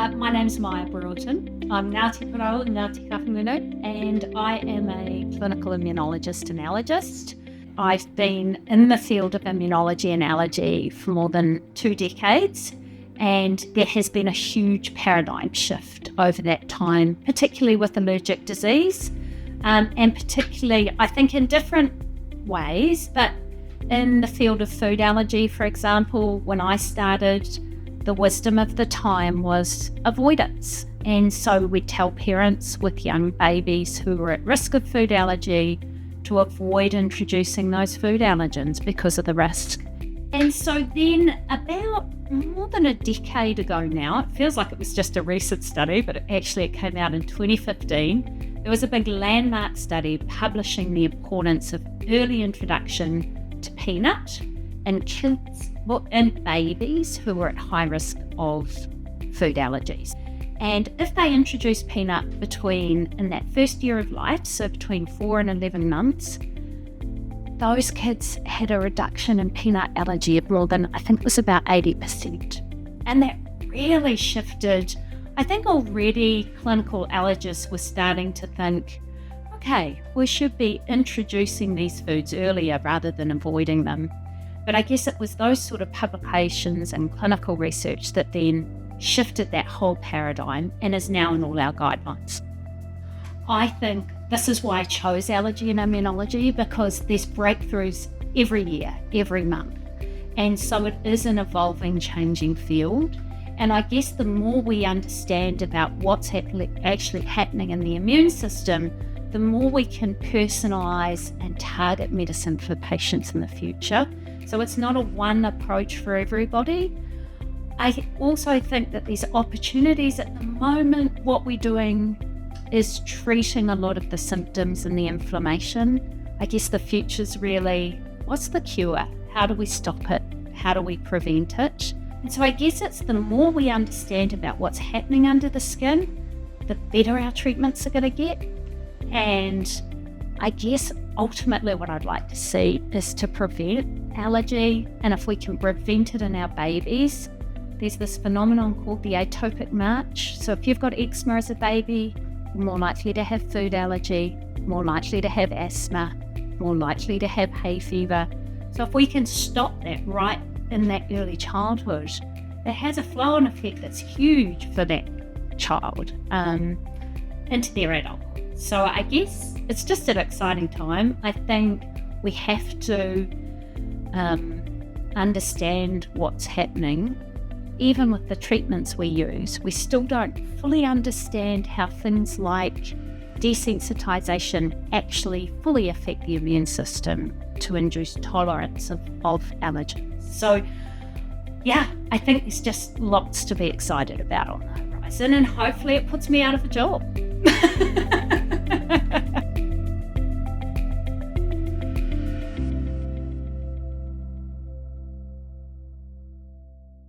My name's Maia Brewerton. I'm Ngāti Porou, Ngāti Kahungunu, and I am a clinical immunologist and allergist. I've been in the field of immunology and allergy for more than 2 decades, and there has been a huge paradigm shift over that time, particularly with allergic disease, and particularly, I think, in different ways, but in the field of food allergy, for example, when I started, the wisdom of the time was avoidance. And so we'd tell parents with young babies who were at risk of food allergy to avoid introducing those food allergens because of the risk. And so then about more than a decade ago now, it feels like it was just a recent study, but it came out in 2015. There was a big landmark study publishing the importance of early introduction to peanut in kids and babies who were at high risk of food allergies. And if they introduced peanut in that first year of life, so between 4 and 11 months, those kids had a reduction in peanut allergy of more than, I think it was about 80%. And that really shifted. I think already clinical allergists were starting to think, okay, we should be introducing these foods earlier rather than avoiding them. But I guess it was those sort of publications and clinical research that then shifted that whole paradigm and is now in all our guidelines. I think this is why I chose allergy and immunology, because there's breakthroughs every year, every month. And so it is an evolving, changing field. And I guess the more we understand about what's actually happening in the immune system, the more we can personalise and target medicine for patients in the future. So it's not a one approach for everybody. I also think that there's opportunities at the moment. What we're doing is treating a lot of the symptoms and the inflammation. I guess the future's really, what's the cure? How do we stop it? How do we prevent it? And so I guess it's the more we understand about what's happening under the skin, the better our treatments are going to get. And I guess ultimately what I'd like to see is to prevent allergy. And if we can prevent it in our babies, there's this phenomenon called the atopic march. So if you've got eczema as a baby, you're more likely to have food allergy, more likely to have asthma, more likely to have hay fever. So if we can stop that right in that early childhood, it has a flow-on effect that's huge for that child into their adulthood. So I guess it's just an exciting time. I think we have to understand what's happening. Even with the treatments we use, we still don't fully understand how things like desensitization actually fully affect the immune system to induce tolerance of allergens. So yeah, I think there's just lots to be excited about on the horizon, and hopefully it puts me out of a job.